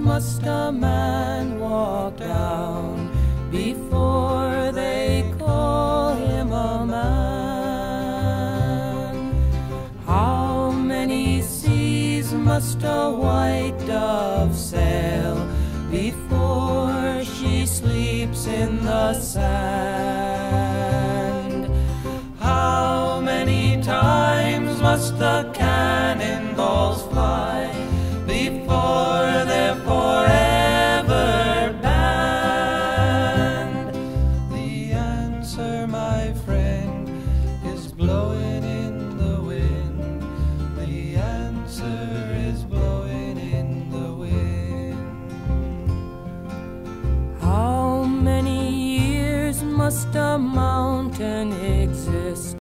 must a man walk down before they call him a man? How many seas must a white dove sail before she sleeps in the sand? How many times must the cannonballs fly before they're forever banned? The answer, my friend, is blowing in the wind. The answer is blowing in the wind. How many years must a mountain exist